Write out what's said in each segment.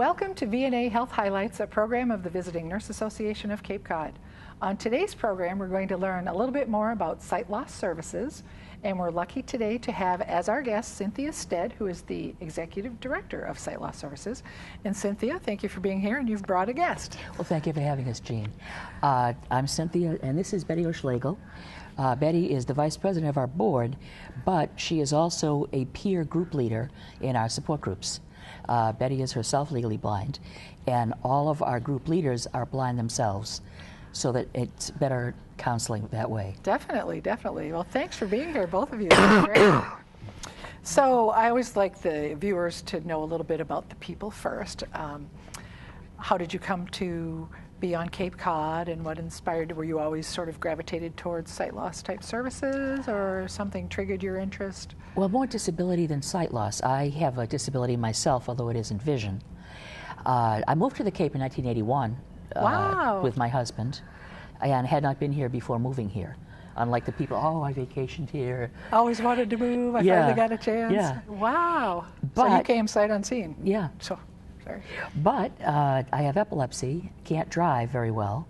Welcome to VNA Health Highlights, a program of the Visiting Nurse Association of Cape Cod. On today's program, we're going to learn a little bit more about sight loss services, and we're lucky today to have as our guest Cynthia Stead, who is the Executive Director of Sight Loss Services. And Cynthia, thank you for being here, and you've brought a guest. Well, thank you for having us, Jeanne. I'm Cynthia, and this is Betty O'Schlegel. Betty is the Vice President of our board, but she is also a peer group leader in our support groups. Betty is herself legally blind, and all of our group leaders are blind themselves, so that it's better counseling that way. Definitely, definitely. Well, thanks for being here, both of you. That's great. So I always like the viewers to know a little bit about the people first. How did you come to be on Cape Cod, and what inspired? Were you always sort of gravitated towards sight loss type services, or something triggered your interest? Well, more disability than sight loss. I have a disability myself, although it isn't vision. I moved to the Cape in 1981 Wow. with my husband, and had not been here before moving here. Unlike the people, oh, I vacationed here. Always wanted to move. I finally got a chance. Yeah. Wow. But, so you came sight unseen. Yeah. So, sorry. But I have epilepsy, can't drive very well,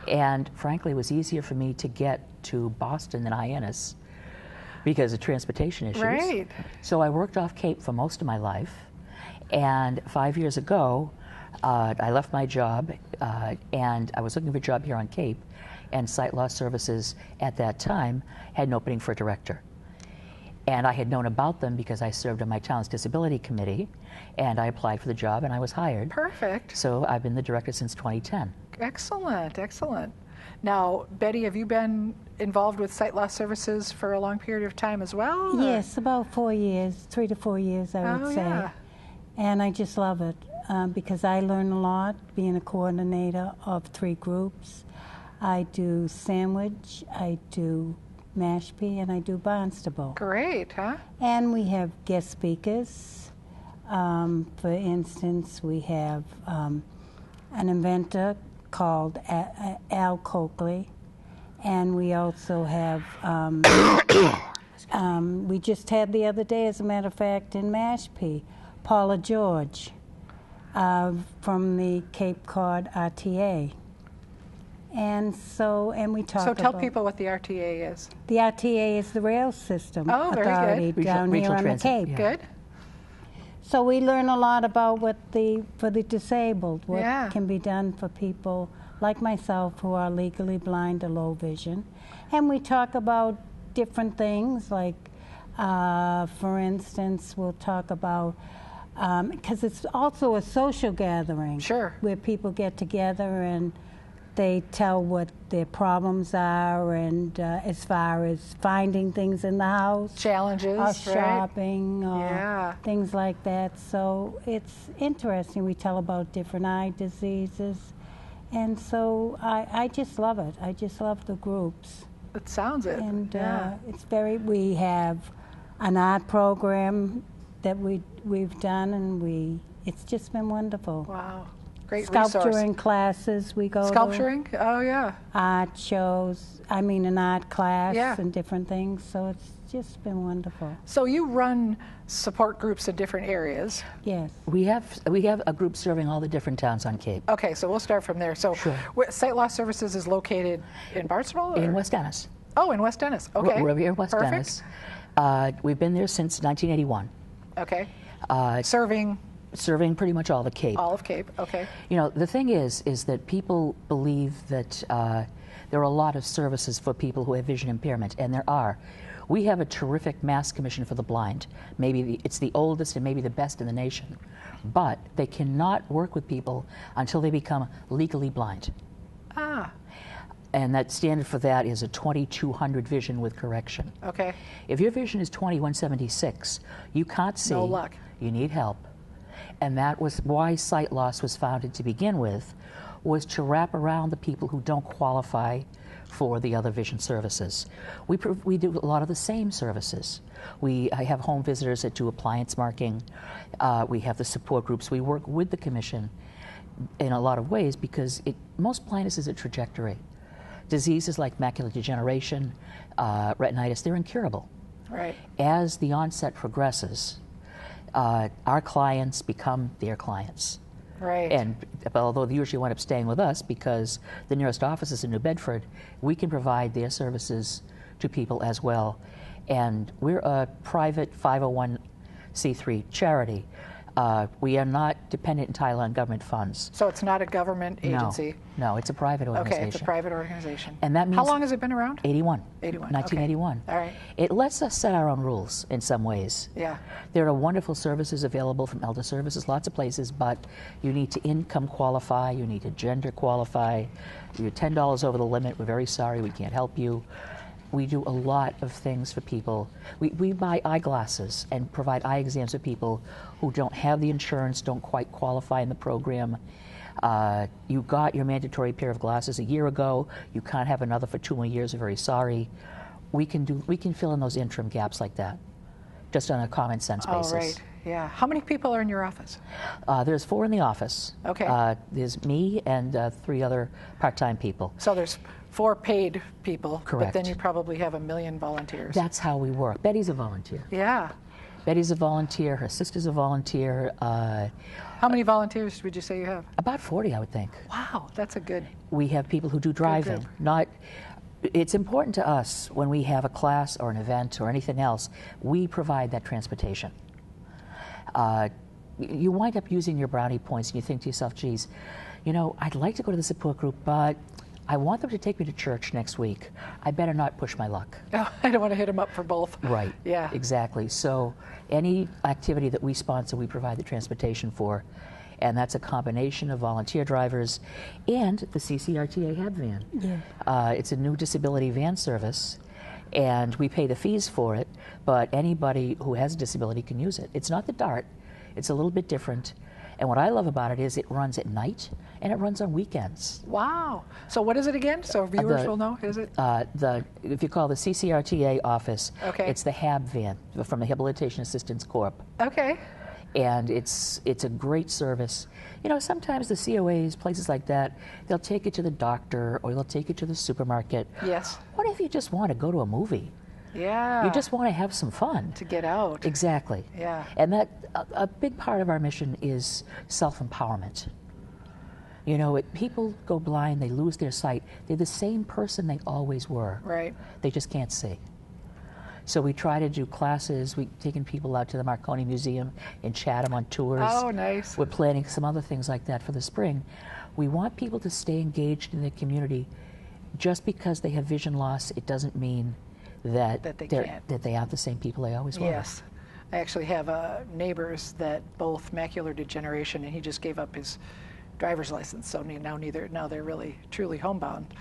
and frankly, it was easier for me to get to Boston than Hyannis because of transportation issues. Right. So I worked off Cape for most of my life, and 5 years ago, I left my job, and I was looking for a job here on Cape, and Sight Loss Services at that time had an opening for a director. And I had known about them because I served on my town's disability committee, and I applied for the job and I was hired. Perfect. So I've been the director since 2010. Excellent, excellent. Now, Betty, have you been involved with Sight Loss Services for a long period of time as well? Or? Yes, about 4 years, 3 to 4 years, I would say. Yeah. And I just love it because I learn a lot being a coordinator of 3 groups. I do Sandwich, I do Mashpee, and I do Barnstable. Great, huh? And we have guest speakers. For instance, we have an inventor called Al Coakley, and we also have, we just had the other day, as a matter of fact, in Mashpee, Paula George from the Cape Cod RTA. And we talk So tell about, people what the RTA is. the RTA is the Rail System Oh, very Authority good. down Regional here on the Transit, Cape. yeah. Good. So we learn a lot about for the disabled, what Yeah. can be done for people like myself who are legally blind or low vision. And we talk about different things, like, for instance, we'll talk about, because it's also a social gathering. Sure. Where people get together and they tell what their problems are, and as far as finding things in the house. Challenges, Or right? shopping, or Yeah. things like that. So it's interesting. We tell about different eye diseases. And so I just love it. I just love the groups. It sounds it. And yeah. we have an art program that we've done, and it's just been wonderful. Wow. Great Sculpturing resource. classes we go Sculpturing? Oh, yeah. to. Art shows, an art class Yeah. and different things. So it's just been wonderful. So you run support groups in different areas. Yes. We have a group serving all the different towns on Cape. Okay, so we'll start from there. So Sure. Sight Loss Services is located in Barnstable? In or- West Dennis. Oh, in West Dennis. Okay. We're here in West Perfect. Dennis. We've been there since 1981, Okay. Serving serving pretty much all the Cape. all of Cape. Okay. You know, the thing is that people believe that there are a lot of services for people who have vision impairment, and there are. We have a terrific Mass Commission for the Blind. It's the oldest and maybe the best in the nation. But they cannot work with people until they become legally blind. Ah, And that standard for that is a 2200 vision with correction. okay. If your vision is 2176, you can't see. No luck. You need help. And that was why Sight Loss was founded to begin with, was to wrap around the people who don't qualify for the other vision services. We do a lot of the same services. I have home visitors that do appliance marking. We have the support groups. We work with the commission in a lot of ways because most blindness is a trajectory. Diseases like macular degeneration, retinitis, they're incurable. Right. As the onset progresses, our clients become their clients. Right. And although they usually wind up staying with us because the nearest office is in New Bedford, we can provide their services to people as well. And we're a private 501c3 charity. We are not dependent entirely on government funds. So it's not a government agency? No, it's a private organization. Okay, it's a private organization. And that means how long has it been around? 81. 1981. Okay. All right. It lets us set our own rules in some ways. Yeah. There are wonderful services available from Elder Services, lots of places, but you need to income qualify, you need to gender qualify. You're $10 over the limit. We're very sorry, we can't help you. We do a lot of things for people. We buy eyeglasses and provide eye exams for people who don't have the insurance, don't quite qualify in the program. You got your mandatory pair of glasses a year ago. You can't have another for 2 more years. We're very sorry. We can fill in those interim gaps like that, just on a common sense basis. Oh, right. Yeah. How many people are in your office? There's 4 in the office. Okay. There's me and 3 other part-time people. So there's 4 paid people. Correct. But then you probably have 1 million volunteers. That's how we work. Betty's a volunteer. Yeah. Betty's a volunteer. Her sister's a volunteer. How many volunteers would you say you have? About 40, I would think. Wow, that's a good. We have people who do driving. It's important to us when we have a class or an event or anything else, we provide that transportation. You wind up using your brownie points and you think to yourself, geez, you know, I'd like to go to the support group, but I want them to take me to church next week. I better not push my luck. Oh, I don't want to hit them up for both. Right. Yeah. Exactly. So any activity that we sponsor, we provide the transportation for. And that's a combination of volunteer drivers and the CCRTA HAB van. Yeah. It's a new disability van service, and we pay the fees for it, but anybody who has a disability can use it. It's not the DART. It's a little bit different. And what I love about it is it runs at night and it runs on weekends. Wow. So what is it again? So viewers will know, is it? If you call the CCRTA office, okay. It's the HAB van from the Habilitation Assistance Corp. Okay. And it's a great service. You know, sometimes the COAs, places like that, they'll take you to the doctor or they'll take you to the supermarket. Yes. What if you just want to go to a movie? Yeah. You just want to have some fun. To get out. Exactly. Yeah. And that a big part of our mission is self-empowerment. You know, people go blind, they lose their sight. They're the same person they always were. Right. They just can't see. So we try to do classes. We've taken people out to the Marconi Museum in Chatham on tours. Oh, nice. We're planning some other things like that for the spring. We want people to stay engaged in their community. Just because they have vision loss, it doesn't mean that they aren't the same people they always were. Yes. I actually have neighbors that both macular degeneration, and he just gave up his driver's license, so now they're really truly homebound.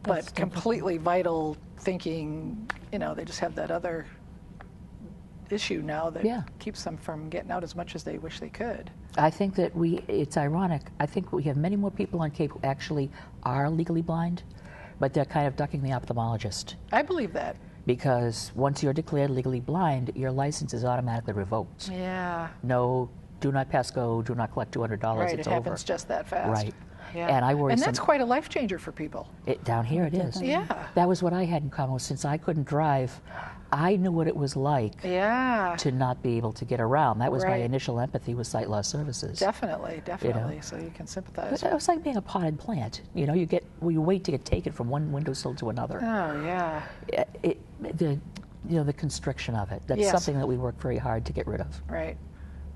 But completely vital thinking, you know, they just have that other issue now that keeps them from getting out as much as they wish they could. I think that it's ironic. I think we have many more people on Cape who actually are legally blind, but they're kind of ducking the ophthalmologist. I believe that. Because once you're declared legally blind, your license is automatically revoked. Yeah. No, do not pass go, do not collect $200, right, it's it over. happens just that fast. Right. Yeah. And I worry. And that's quite a life changer for people. Down here it is. Yeah. That was what I had in common. Since I couldn't drive, I knew what it was like to not be able to get around. That was my initial empathy with sight loss services. Definitely. You know? So you can sympathize. But it was like being a potted plant. You know, you wait to get taken from one windowsill to another. Oh, yeah. The constriction of it. That's something that we work very hard to get rid of. Right.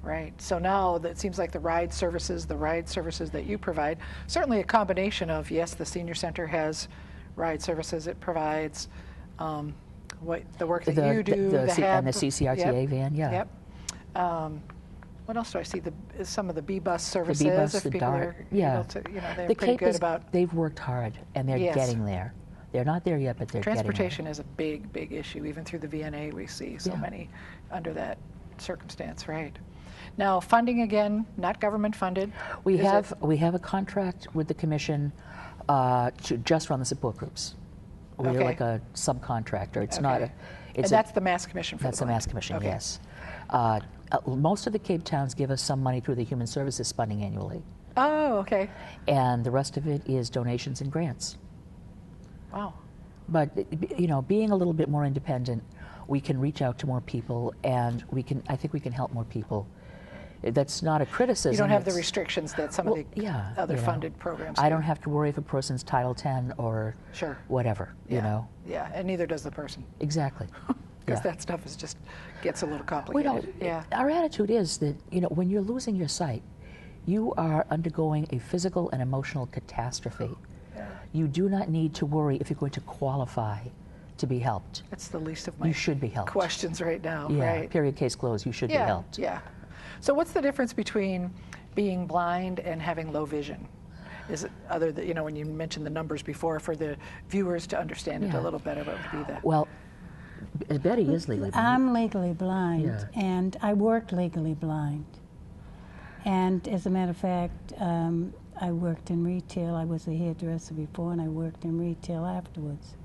Right. So now it seems like the ride services that you provide, certainly a combination of, yes, the senior center has ride services. It provides the work that you do, the HAB. And the CCRTA van, Yep. What else do I see? Some of the B-bus services. The B-bus, if the people DART. are able to, they're pretty good about. They've worked hard, and they're getting there. They're not there yet, but they're getting there. Transportation is a big, big issue. Even through the VNA, we see so many under that circumstance, right? Now, funding again, not government funded. We have a contract with the commission to just run the support groups. We're like a subcontractor. It's not a. And that's the Mass Commission for That's the Mass Commission, yes. Most of the Cape towns give us some money through the Human Services funding annually. Oh, okay. And the rest of it is donations and grants. Wow. But, you know, being a little bit more independent, we can reach out to more people, and I think we can help more people. That's not a criticism. You don't have the it's- restrictions that some of the yeah, other you know, funded programs I do. don't have to worry if a person's Title 10 or Sure. whatever, Yeah. you know. Yeah, and neither does the person. Exactly. Because Yeah. that stuff is just gets a little Well, complicated. Yeah. our attitude is that, you know, when you're losing your sight, you are undergoing a physical and emotional catastrophe. You do not need to worry if you're going to qualify to be helped. That's the least of my You should be helped. questions right now. Yeah, Right. period, case closed. You should be Yeah. helped. Yeah. So what's the difference between being blind and having low vision? Is it other than, you know, when you mentioned the numbers before, for the viewers to understand it Yeah. a little better, what would be that? Well, Betty is legally blind. I'm legally blind, Yeah. and I worked legally blind. And as a matter of fact, I worked in retail. I was a hairdresser before, and I worked in retail afterwards.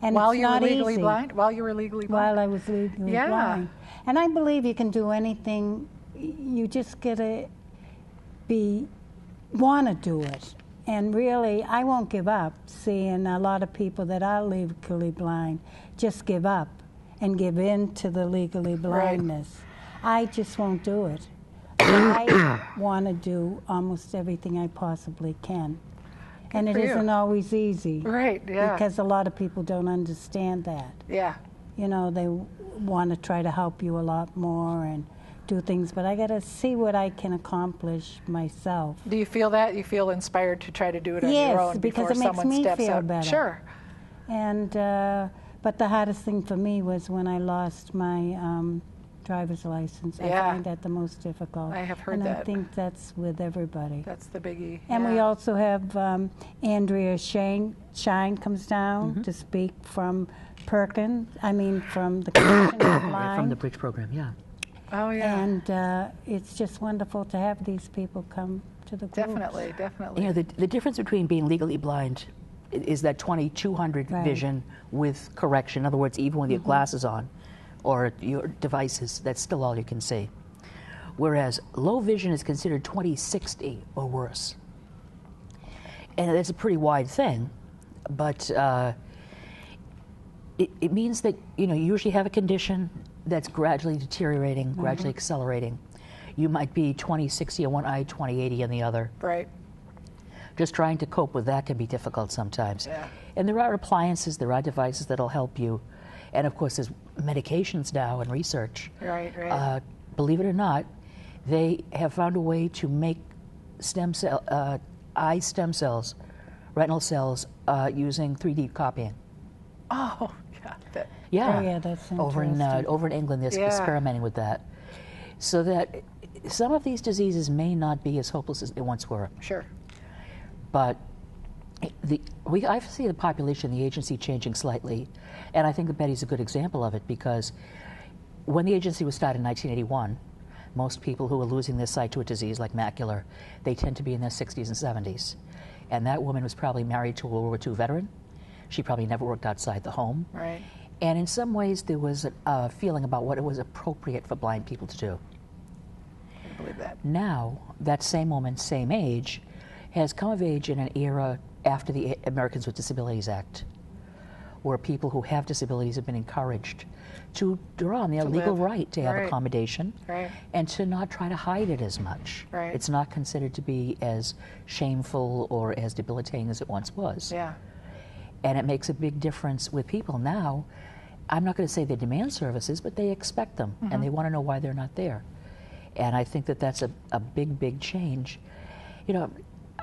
And While it's you were not legally easy. blind? While you were legally blind? While I was legally Yeah. blind. And I believe you can do anything. You just gotta want to do it. And really, I won't give up, seeing a lot of people that are legally blind just give up and give in to the legally blindness. I just won't do it. I want to do almost everything I possibly can. And it for you. isn't always easy. Right, yeah. Because a lot of people don't understand that. Yeah. You know, they want to try to help you a lot more and do things, but I got to see what I can accomplish myself. Do you feel that? You feel inspired to try to do it on Yes, your own because before it makes someone me steps feel up? better. Sure. And but the hardest thing for me was when I lost my driver's license. I Yeah. find that the most difficult. I have heard and that. I think that's with everybody. That's the biggie. And we yeah. also have Andrea Shine comes down to speak from from the Commission of Blind. From the Bridge program, yeah. Oh, yeah. And it's just wonderful to have these people come to the group. Definitely, definitely. You know, the difference between being legally blind is that 20/200 Right. vision with correction. In other words, even with your glasses on or your devices, that's still all you can see. Whereas low vision is considered 20/60 or worse. And it's a pretty wide thing, but it means that, you know, you usually have a condition that's gradually deteriorating, gradually accelerating. You might be 20/60 on one eye, 20/80 on the other. Right. Just trying to cope with that can be difficult sometimes. Yeah. And there are appliances, there are devices that'll help you. And of course, there's medications now and research. Right, right. Believe it or not, they have found a way to make eye stem cells, retinal cells, using 3D copying. Oh, yeah. Yeah. Oh, yeah, that's over in interesting. over in England, they're Yeah. experimenting with that, so that some of these diseases may not be as hopeless as they once were. Sure. But I see the population, the agency changing slightly, and I think that Betty's a good example of it, because when the agency was started in 1981, most people who are losing their sight to a disease like macular, they tend to be in their 60s and 70s. And that woman was probably married to a World War II veteran. She probably never worked outside the home. Right. And in some ways, there was a feeling about what it was appropriate for blind people to do. I believe that. Now, that same woman, same age, has come of age in an era after the Americans with Disabilities Act, where people who have disabilities have been encouraged to draw on their To legal live. right to have Right. accommodation, Right. and to not try to hide it as much. Right. It's not considered to be as shameful or as debilitating as it once was. Yeah. And it makes a big difference with people now. I'm not going to say they demand services, but they expect them, and they want to know why they're not there. And I think that that's a big, big change. You know,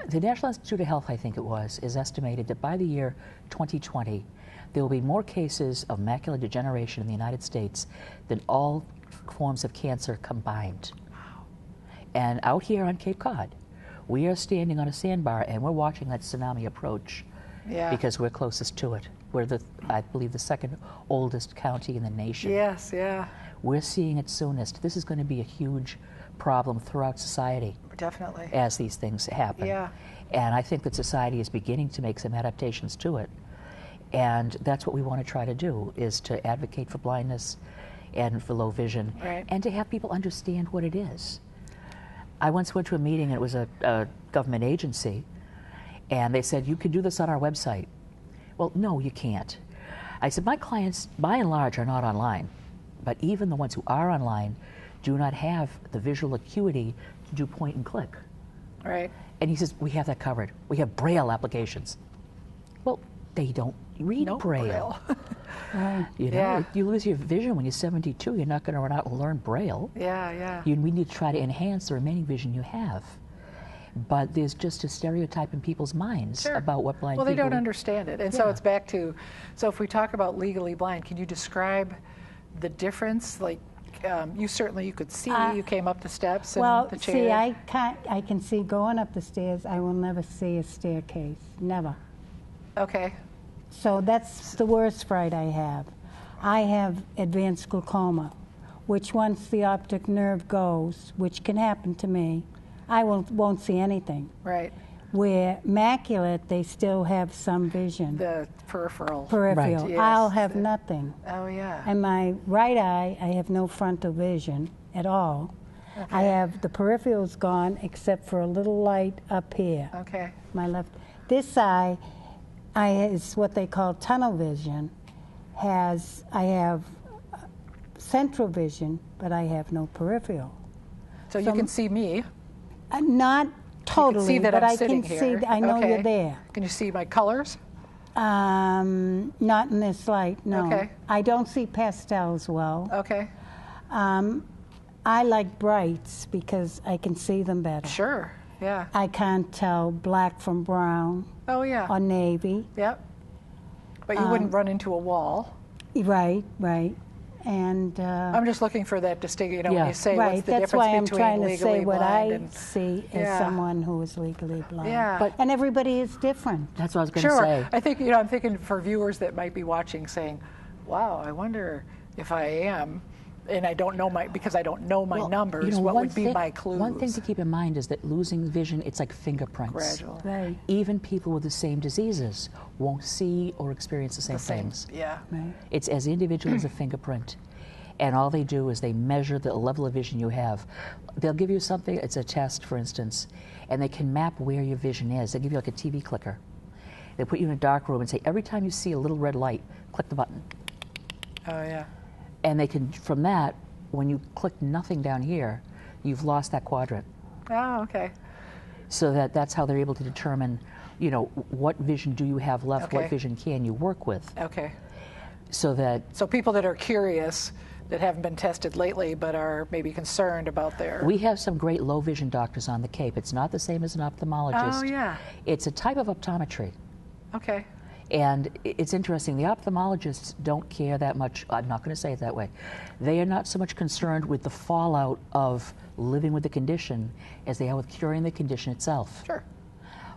the National Institute of Health, I think it was, is estimated that by the year 2020, there will be more cases of macular degeneration in the United States than all forms of cancer combined. And out here on Cape Cod, we are standing on a sandbar and we're watching that tsunami approach. Yeah. Because we're closest to it. We're I believe, the second oldest county in the nation. Yes, yeah. We're seeing it soonest. This is going to be a huge problem throughout society Definitely. as these things happen. Yeah. And I think that society is beginning to make some adaptations to it. And that's what we want to try to do, is to advocate for blindness and for low vision, Right. and to have people understand what it is. I once went to a meeting, and it was a government agency, and they said, you can do this on our website. Well, no, you can't. I said, my clients, by and large, are not online. But even the ones who are online do not have the visual acuity to do point and click. Right. And he says, we have that covered. We have Braille applications. Well, they don't read No Braille. Right. You know, Yeah. you lose your vision when you're 72. You're not going to run out and learn Braille. Yeah, yeah. We need to try to enhance the remaining vision you have. But there's just a stereotype in people's minds Sure. about what blind Well, people... they don't understand it. And so Yeah. it's back to, so if we talk about legally blind, can you describe the difference? Like, you could see, you came up the steps and Well, the chair. see, I can see going up the stairs. I will never see a staircase, never. Okay. So that's the worst fright I have. I have advanced glaucoma, which once the optic nerve goes, which can happen to me, I won't see anything. Right. Where maculate, they still have some vision. The peripheral. Peripheral. Right. Yes. I'll have nothing. Oh, yeah. And my right eye, I have no frontal vision at all. Okay. I have the peripheral's gone except for a little light up here. Okay. My left. This eye, is what they call tunnel vision. I have central vision, but I have no peripheral. So you can see me. Not totally, see that but I'm I sitting can here. see. I know Okay. you're there. Can you see my colors? Not in this light. No. Okay. I don't see pastels well. Okay. I like brights because I can see them better. Sure. Yeah. I can't tell black from brown Oh, yeah. or navy. Yep. But you wouldn't run into a wall. Right, right. And I'm just looking for that distinction. You know, when Yeah. you say right, what's the that's difference why I'm between trying to legally say what blind I and see as Yeah. someone who is legally blind. Yeah. But- and everybody is different. That's what I was going to Sure. say. I think, I'm thinking for viewers that might be watching saying, wow, I wonder if I am, and I don't know because I don't know my Well, numbers, you know, what one would be thing- my clues? One thing to keep in mind is that losing vision, it's like fingerprints. Gradual. Right, Even people with the same diseases won't see or experience the same, The same. things. Yeah. right. It's as individual as a fingerprint. And all they do is they measure the level of vision you have. They'll give you something, it's a test, for instance, and they can map where your vision is. They give you like a TV clicker. They put you in a dark room and say, every time you see a little red light, click the button. Oh, yeah. And they can, from that, when you click nothing down here, you've lost that quadrant. Oh, okay. So that's how they're able to determine, you know, what vision do you have left, Okay. what vision can you work with, Okay. so that So people that are curious, that haven't been tested lately, but are maybe concerned about their... we have some great low vision doctors on the Cape. It's not the same as an ophthalmologist. Oh, yeah. It's a type of optometry. Okay. And it's interesting, the ophthalmologists don't care that much. I'm not going to say it that way. They are not so much concerned with the fallout of living with the condition as they are with curing the condition itself. Sure.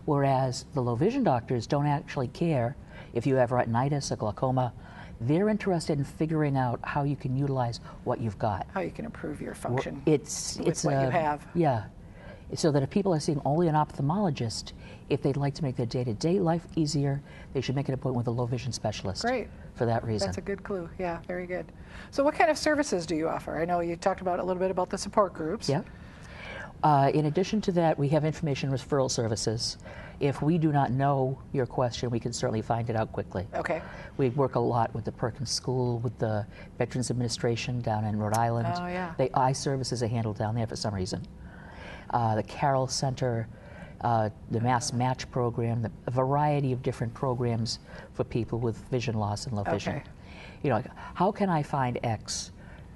Whereas the low vision doctors don't actually care if you have retinitis or glaucoma. They're interested in figuring out how you can utilize what you've got. How you can improve your function It's with what you have. Yeah. So that if people are seeing only an ophthalmologist, if they'd like to make their day-to-day life easier, they should make an appointment with a low vision specialist. Great. For that reason. That's a good clue. Yeah, very good. So what kind of services do you offer? I know you talked about a little bit about the support groups. Yeah. In addition to that, we have information referral services. If we do not know your question, we can certainly find it out quickly. Okay. We work a lot with the Perkins School, with the Veterans Administration down in Rhode Island. Oh, yeah. The eye services are handled down there for some reason. The Carroll Center, the Mass Match program, a variety of different programs for people with vision loss and low vision. Okay. You know, how can I find X?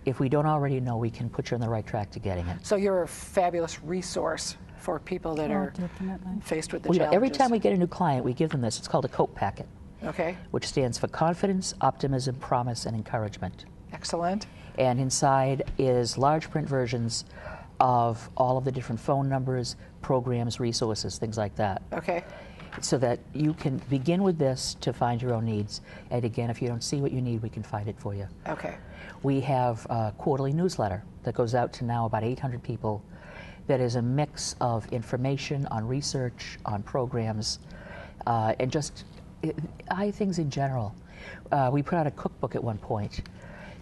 If we don't already know, we can put you on the right track to getting it. So you're a fabulous resource for people that are definitely. faced with the Well, you know, challenges. every time we get a new client, we give them this. It's called a COPE packet, Okay. which stands for confidence, optimism, promise, and encouragement. Excellent. And inside is large print versions of all of the different phone numbers, programs, resources, things like that. Okay. So that you can begin with this to find your own needs. And again, if you don't see what you need, we can find it for you. Okay. We have a quarterly newsletter that goes out to now about 800 people that is a mix of information on research, on programs, and just eye things in general. We put out a cookbook at one point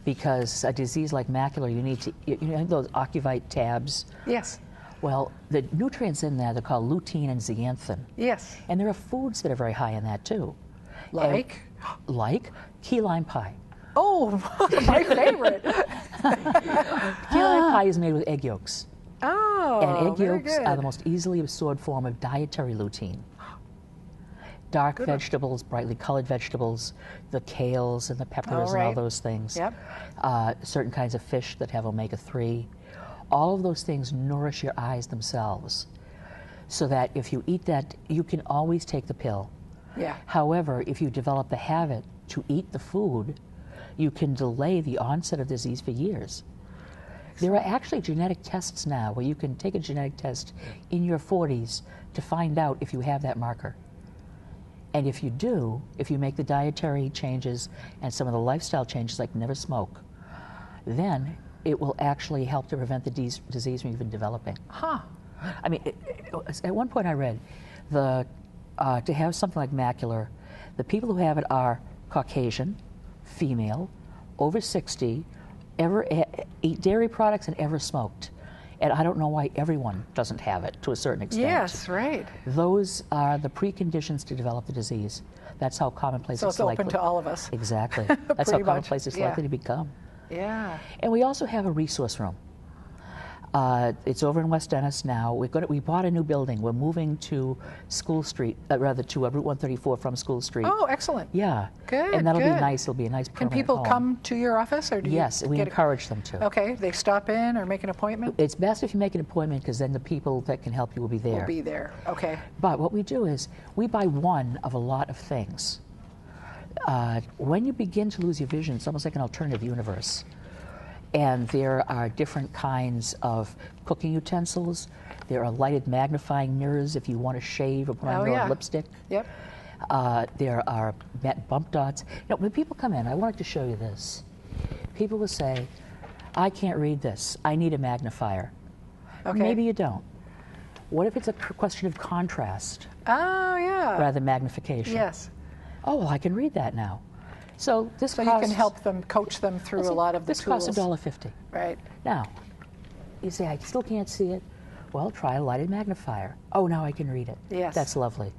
because a disease like macular, you need to, you know those Ocuvite tabs? Yes. Well, the nutrients in there, they're called lutein and zeaxanthin. Yes. And there are foods that are very high in that too. Like? Like key lime pie. Oh, my favorite. Key lime pie is made with egg yolks. Oh, And egg very yolks good. are the most easily absorbed form of dietary lutein. Dark Good one. vegetables, brightly colored vegetables, the kales and the peppers and all right. those things. Yep. Certain kinds of fish that have omega-3. All of those things nourish your eyes themselves. So that if you eat that, you can always take the pill. Yeah. However, if you develop the habit to eat the food, you can delay the onset of disease for years. There are actually genetic tests now where you can take a genetic test in your 40s to find out if you have that marker. And if you do, if you make the dietary changes and some of the lifestyle changes like never smoke, then it will actually help to prevent the disease from even developing. Huh. I mean, at one point I read to have something like macular, the people who have it are Caucasian, female, over 60, ever eat dairy products and ever smoked. And I don't know why everyone doesn't have it to a certain extent. Yes, right. Those are the preconditions to develop the disease. That's how commonplace So it's it's open likely. to all of us. Exactly. That's how Pretty much, commonplace it's yeah. likely to become. Yeah. And we also have a resource room. It's over in West Dennis now. We bought a new building. We're moving to School Street, rather to Route 134 from School Street. Oh, excellent. Yeah. Good, And that'll be good. nice. It'll be a nice Can permanent people home. come to your office, or do you Yes, we get encourage them to. Okay, they stop in or make an appointment? It's best if you make an appointment because then the people that can help you will be there. We'll be there. Okay. But what we do is we buy one of a lot of things. When you begin to lose your vision, it's almost like an alternative universe. And there are different kinds of cooking utensils. There are lighted magnifying mirrors if you want to shave or put on Oh, your yeah. own lipstick. Yep. There are bump dots. You know, when people come in, I wanted to show you this. People will say, I can't read this. I need a magnifier. Okay. Maybe you don't. What if it's a question of contrast Oh, yeah. rather than magnification? Yes. Oh, well, I can read that now. So this So costs, you can help them, coach them through let's a see, lot of the this costs tools. $1.50. Right. Now, you say, I still can't see it. Well, try a lighted magnifier. Oh, now I can read it. Yes. That's lovely.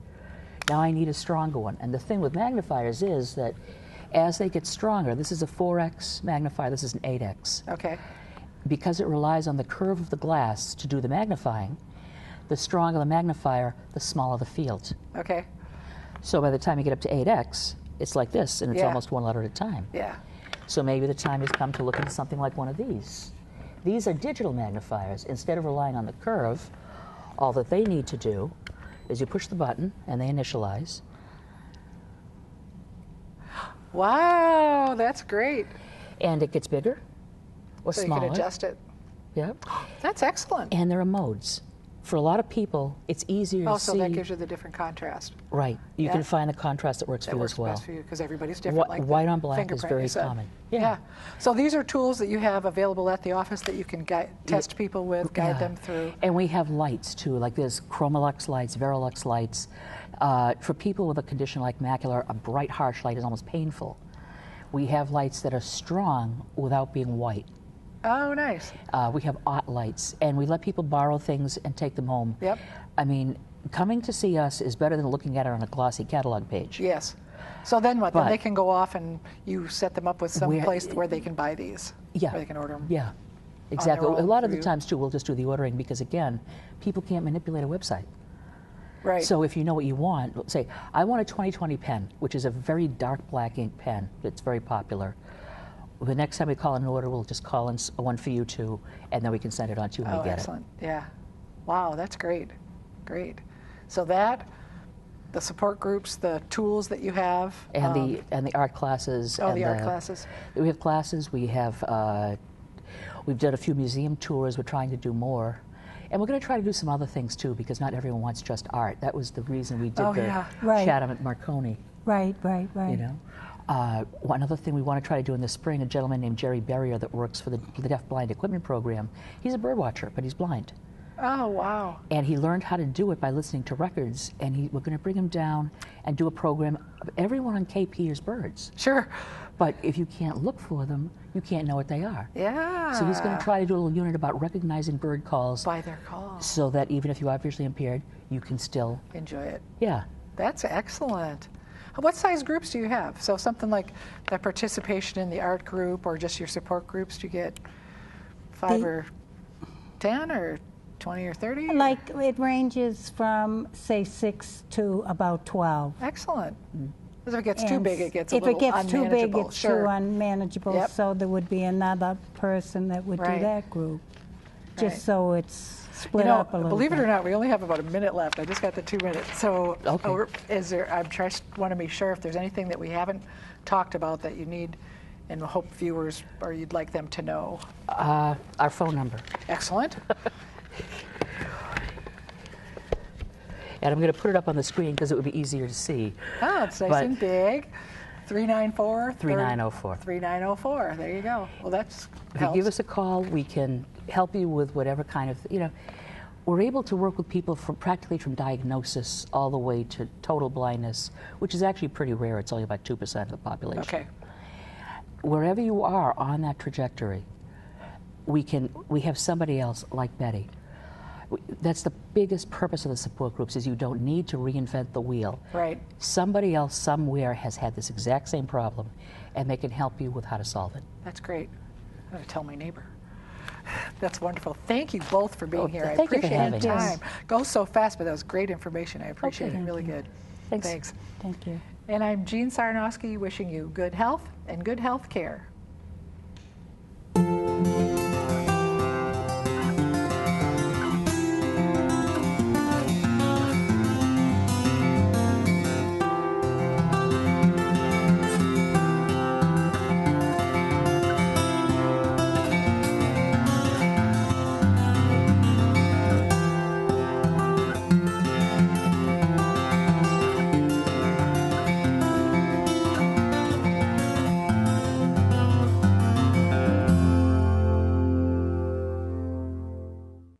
Now I need a stronger one. And the thing with magnifiers is that as they get stronger, this is a 4x magnifier, this is an 8x. Okay. Because it relies on the curve of the glass to do the magnifying, the stronger the magnifier, the smaller the field. Okay. So by the time you get up to 8x, it's like this, and it's Yeah. almost one letter at a time. Yeah. So maybe the time has come to look into something like one of these. These are digital magnifiers. Instead of relying on the curve, all that they need to do is you push the button and they initialize. Wow, that's great. And it gets bigger or So smaller. you can adjust it. Yep. That's excellent. And there are modes. For a lot of people, it's easier Oh, to so see. that gives you the different contrast. Right. You Yeah. can find the contrast that works That for you works as well. best for you because everybody's different. Like the White on black is fingerprint very you said. common. Yeah. So these are tools that you have available at the office that you can test people with, guide Yeah. them through. And we have lights too, like there's Chromolux lights, Verilux lights. For people with a condition like macular, a bright, harsh light is almost painful. We have lights that are strong without being white. Oh, nice. We have OT lights, and we let people borrow things and take them home. Yep. I mean, coming to see us is better than looking at it on a glossy catalog page. Yes. So then what? Then But- they can go off and you set them up with some Where- place where they can buy these. Yeah. Where they can order them. Yeah, exactly. own A lot of for the you. times, too, we'll just do the ordering because, again, people can't manipulate a website. Right. So if you know what you want, say, I want a 2020 pen, which is a very dark black ink pen. It's very popular. The next time we call an order, we'll just call in one for you too, and then we can send it on to you when Oh, we get excellent. Yeah. Wow, that's great. Great. So that, the support groups, the tools that you have. it. And the art classes. Oh, and the art classes. We have classes. We have. We've done a few museum tours. We're trying to do more. And we're going to try to do some other things too, because not everyone wants just art. That was the reason we did Oh, the yeah. Right. Chatham at Marconi. Right, right, right. You know, one other thing we want to try to do in the spring, a gentleman named Jerry Berrier that works for the Deaf Blind Equipment Program. He's a bird watcher, but he's blind. Oh, wow. And he learned how to do it by listening to records. And we're going to bring him down and do a program of everyone on Cape hears birds. Sure. But if you can't look for them, you can't know what they are. Yeah. So he's going to try to do a little unit about recognizing bird calls By their calls. so that even if you are visually impaired, you can still, Enjoy it. yeah. That's excellent. What size groups do you have? So something like the participation in the art group or just your support groups, do you get 5 or 10 or 20 or 30? Like it ranges from say 6 to about 12. Excellent. Because if it gets too And big, it gets a if little it gets too big, unmanageable. it's Sure. too unmanageable. Yep. So there would be another person that would Right. do that group, just Right. so it's split You know, up a little believe bit. it or not, we only have about a minute left. I just got the 2 minutes. So, Okay. is there? I just want to be sure if there's anything that we haven't talked about that you need, and hope viewers or you'd like them to know. Our phone number. Excellent. And I'm going to put it up on the screen because it would be easier to see. Oh, it's nice But- and big. 394 3904. 3904. There you go. Well, that's If you give us a call, we can help you with whatever kind of, we're able to work with people practically from diagnosis all the way to total blindness, which is actually pretty rare. It's only about 2% of the population. Okay. Wherever you are on that trajectory, we have somebody else like Betty. That's the biggest purpose of the support groups, is you don't need to reinvent the wheel. Right. Somebody else somewhere has had this exact same problem, and they can help you with how to solve it. That's great. I'm going to tell my neighbor. That's wonderful. Thank you both for being here. I thank you for appreciate having your us. time. Goes so fast, but that was great information. I appreciate it. Really good. Thanks. Thanks. Thank you. And I'm Jeanne Sarnosky, wishing you good health and good health care.